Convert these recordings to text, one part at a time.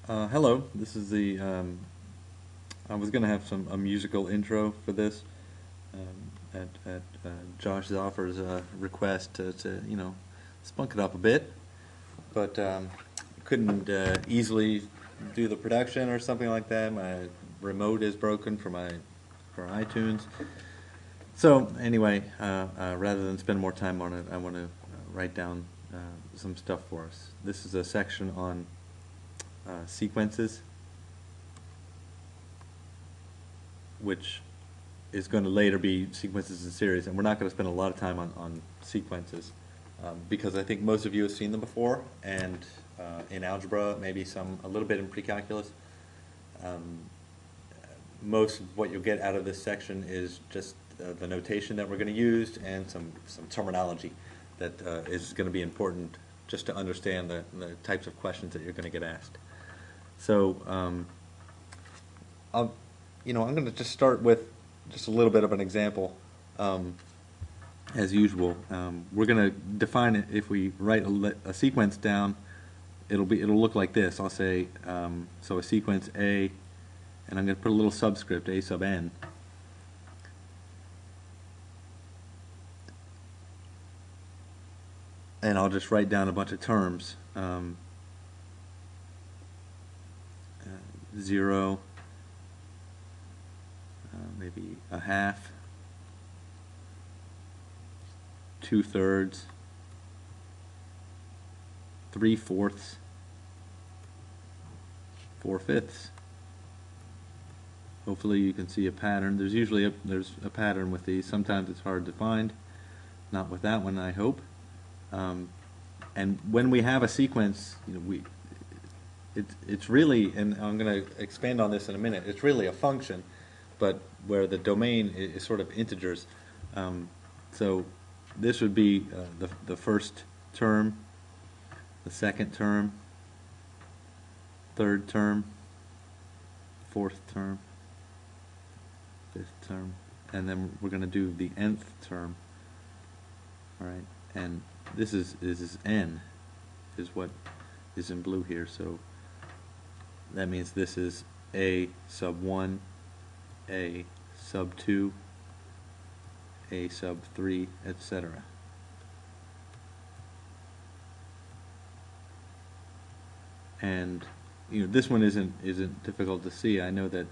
Hello, this is I was gonna have a musical intro for this at Josh Zoffer's request to spunk it up a bit, but couldn't easily do the production or something like that. My remote is broken for iTunes. So anyway, rather than spend more time on it, I want to write down some stuff for us. This is a section on sequences, which is going to later be sequences in series, and we're not going to spend a lot of time on sequences because I think most of you have seen them before, and in algebra, maybe a little bit in pre-calculus. Most of what you'll get out of this section is just the notation that we're going to use and some terminology that is going to be important just to understand the types of questions that you're going to get asked. So I'm going to just start with just a little bit of an example. As usual, we're going to define it. If we write a sequence down, it'll look like this. I'll say so a sequence A, and I'm going to put a little subscript A sub n. And I'll just write down a bunch of terms. 0, maybe a half, 2/3, 3/4, 4/5. Hopefully you can see a pattern. There's usually a pattern with these. Sometimes it's hard to find. Not with that one, I hope. And when we have a sequence, it's really, and I'm going to expand on this in a minute, it's really a function, but where the domain is sort of integers. So this would be the first term, the second term, third term, fourth term, fifth term, and then we're going to do the nth term. All right, and this is n, is what is in blue here, so that means this is A sub 1, A sub 2, A sub 3, etc. And this one isn't difficult to see. I know that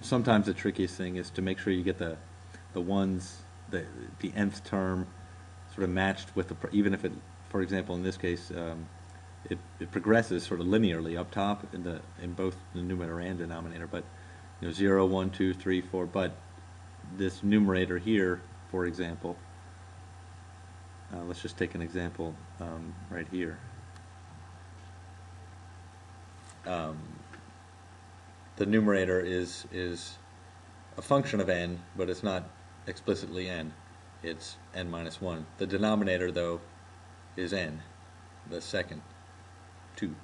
sometimes the trickiest thing is to make sure you get the ones, the nth term sort of matched with even if it, for example, in this case, it progresses sort of linearly up top in both the numerator and denominator, but 0, 1, 2, 3, 4, but this numerator here, for example, let's just take an example right here. The numerator is a function of n, but it's not explicitly n. It's n minus 1. The denominator, though, is n, the second 2.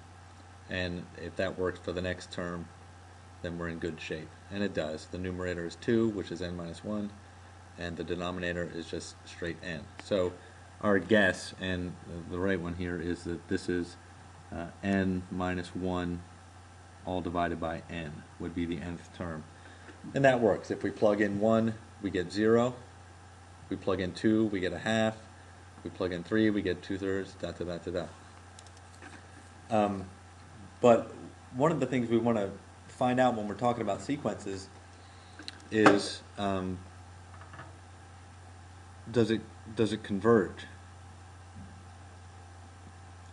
And if that works for the next term, then we're in good shape. And it does. The numerator is 2, which is n minus 1, and the denominator is just straight n. So our guess, and the right one here, is that this is n minus 1 all divided by n would be the nth term. And that works. If we plug in 1, we get 0. If we plug in 2, we get a half. If we plug in 3, we get 2/3, but one of the things we want to find out when we're talking about sequences is does it converge?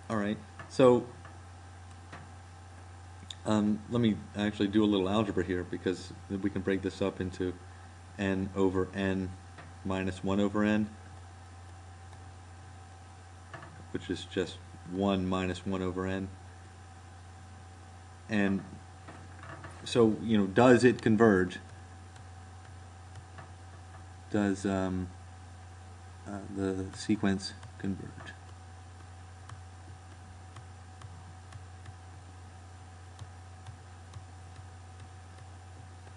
All right. So let me actually do a little algebra here, because we can break this up into n over n minus 1 over n, which is just 1 minus 1 over n. And so, does it converge? Does the sequence converge?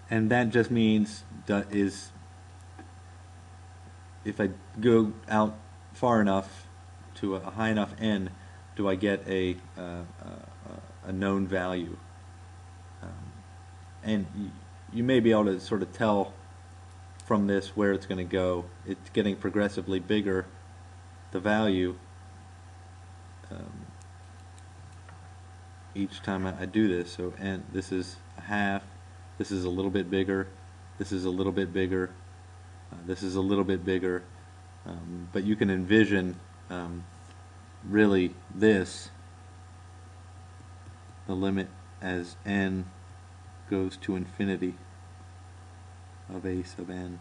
And that just means if I go out far enough to a high enough n, do I get a known value. And you may be able to sort of tell from this where it's going to go. It's getting progressively bigger, the value, each time I do this. So, and this is a half, this is a little bit bigger, this is a little bit bigger, this is a little bit bigger, but you can envision really this, the limit as n goes to infinity of a sub n.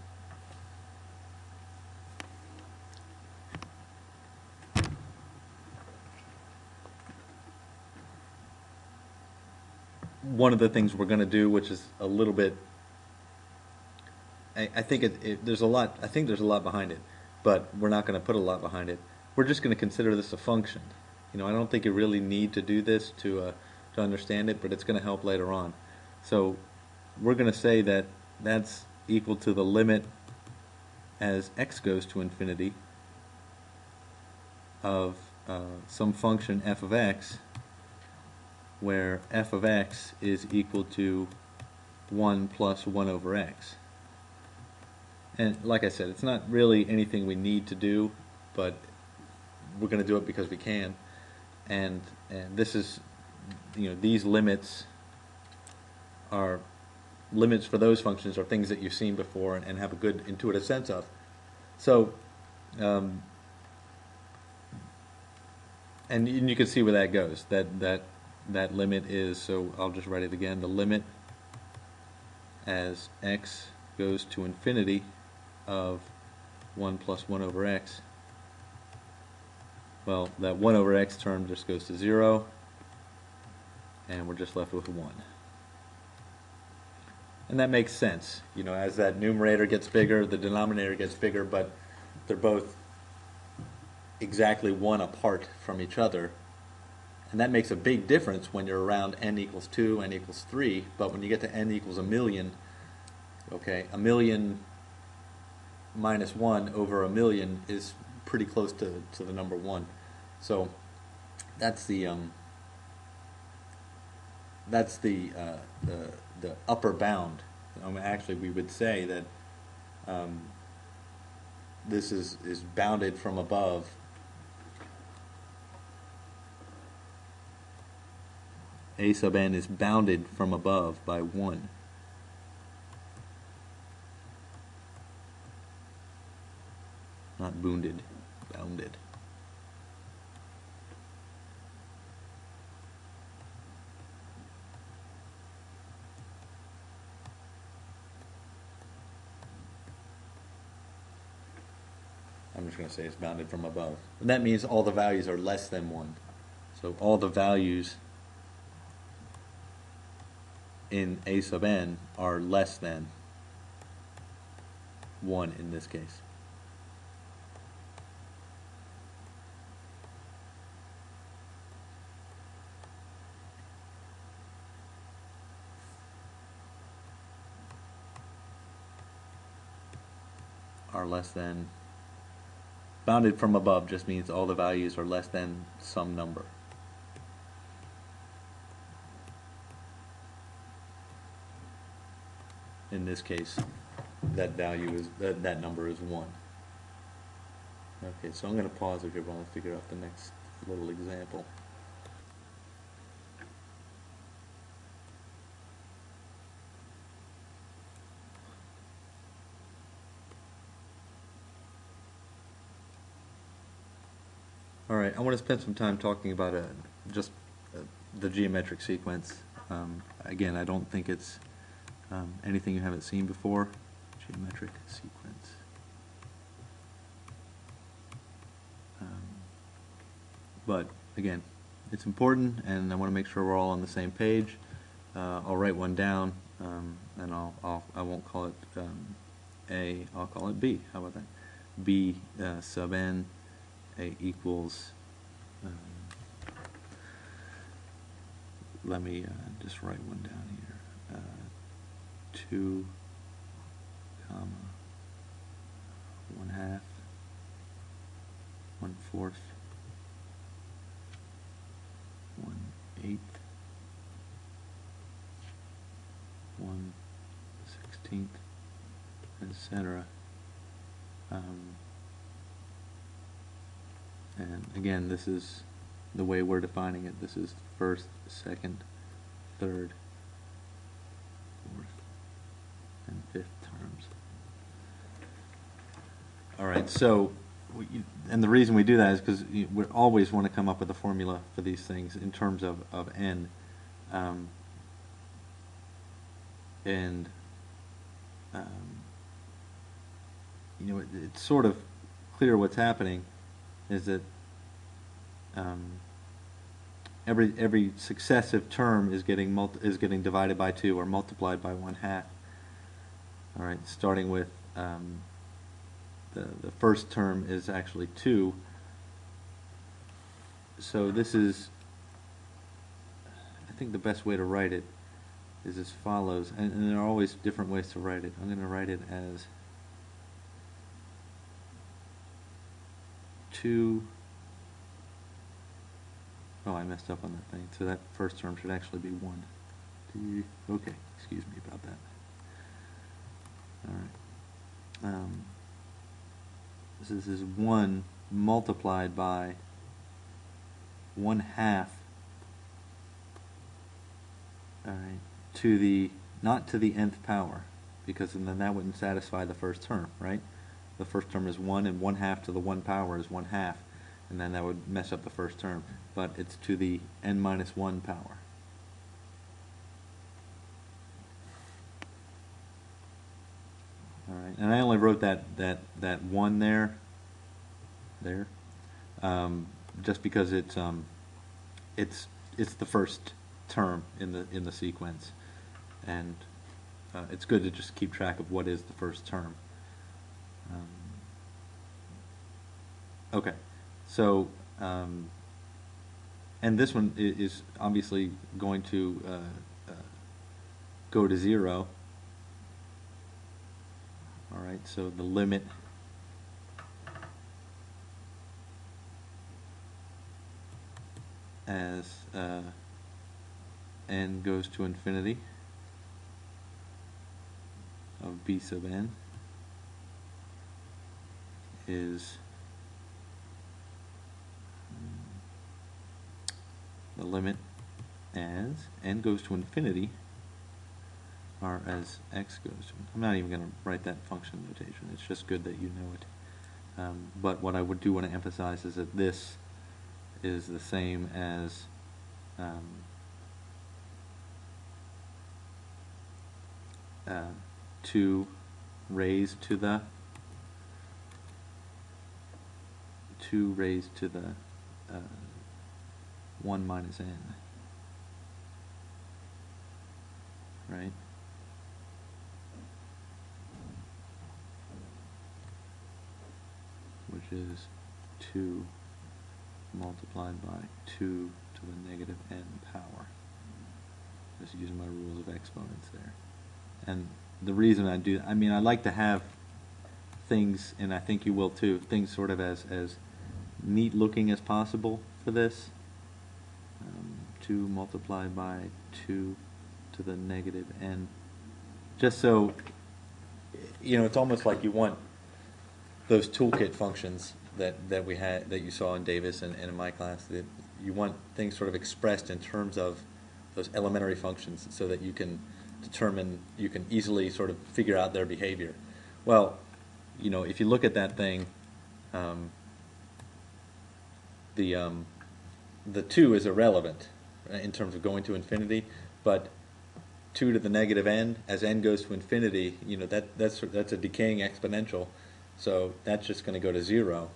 One of the things we're going to do, which is a little bit, I think there's a lot. I think there's a lot behind it, but we're not going to put a lot behind it. We're just going to consider this a function. You know, I don't think you really need to do this to understand it, but it's going to help later on. So we're going to say that that's equal to the limit as x goes to infinity of some function f of x, where f of x is equal to 1 plus 1 over x. And like I said, it's not really anything we need to do, but we're going to do it because we can. And this is, you know, these limits are limits for those functions, are things that you've seen before and have a good intuitive sense of. So, and you can see where that goes. That limit is, so I'll just write it again, the limit as x goes to infinity of 1 plus 1 over x. Well, that 1 over x term just goes to 0, and we're just left with 1. And that makes sense. You know, as that numerator gets bigger, the denominator gets bigger, but they're both exactly 1 apart from each other. And that makes a big difference when you're around n equals 2, n equals 3, but when you get to n equals 1,000,000, okay, 1,000,000 minus 1 over 1,000,000 is pretty close to the number 1. So that's the upper bound. Actually, we would say that this is bounded from above. A sub n is bounded from above by 1. Not bounded, bounded. I'm just going to say it's bounded from above. And that means all the values are less than 1. So all the values in a sub n are less than 1 in this case. Are less than, bounded from above just means all the values are less than some number. In this case, that value is, that number is 1. Okay, so I'm going to pause it here while I figure out the next little example. All right, I want to spend some time talking about just the geometric sequence. Again, I don't think it's anything you haven't seen before. Geometric sequence. But again, it's important, and I want to make sure we're all on the same page. I'll write one down, and I won't call it A. I'll call it B. How about that? B sub n. A equals, let me just write one down here, 2 comma 1/2, 1/4 1/8, 1/16, etc. And again, this is the way we're defining it. This is first, second, third, fourth, and fifth terms. All right, so, and the reason we do that is because we always want to come up with a formula for these things in terms of n. You know, it's sort of clear what's happening is that every successive term is getting divided by 2 or multiplied by 1/2. All right, starting with the first term is actually 2. So this is, I think the best way to write it is as follows, and there are always different ways to write it. I'm going to write it as 2. Oh, I messed up on that thing. So that first term should actually be 1. Okay, excuse me about that. All right. This is 1 multiplied by 1/2. All right, to the, not to the nth power, because then that wouldn't satisfy the first term, right? The first term is 1, and 1/2 to the 1 power is 1/2, and then that would mess up the first term. But it's to the n-1 power. All right, and I only wrote that 1 there, just because it's the first term in the sequence, and it's good to just keep track of what is the first term. Okay, so and this one is obviously going to go to 0. All right, so the limit as n goes to infinity of b sub n is the limit as n goes to infinity, or as x goes to, I'm not even going to write that function notation, it's just good that you know it. But what I want to emphasize is that this is the same as 2 raised to the 1 minus n, right? Which is 2 multiplied by 2 to the negative n power. Just using my rules of exponents there. And the reason I do, I mean, I like to have things, and I think you will too, things sort of as neat looking as possible for this. 2 multiplied by 2 to the negative n. Just so, you know, it's almost like you want those toolkit functions that we had, that you saw in Davis and in my class, that you want things sort of expressed in terms of those elementary functions so that you can determine, you can easily sort of figure out their behavior. Well, you know, if you look at that thing, the 2 is irrelevant in terms of going to infinity, but 2 to the negative n, as n goes to infinity, you know, that's a decaying exponential, so that's just going to go to 0,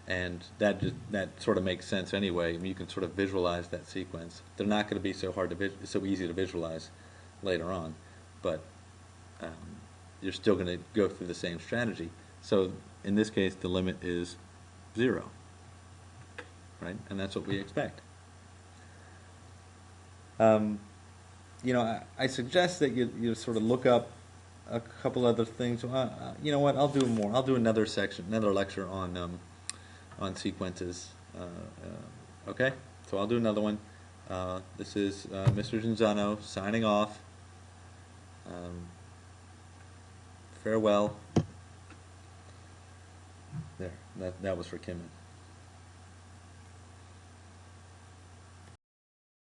and that sort of makes sense anyway. I mean, you can sort of visualize that sequence. They're not going to be so easy to visualize later on, but you're still going to go through the same strategy. So in this case, the limit is 0, right? And that's what we expect. You know, I suggest that you sort of look up a couple other things. You know what? I'll do more. I'll do another lecture on sequences. Okay, so I'll do another one. This is Mr. Ginzano signing off. Farewell. There, that was for Kim.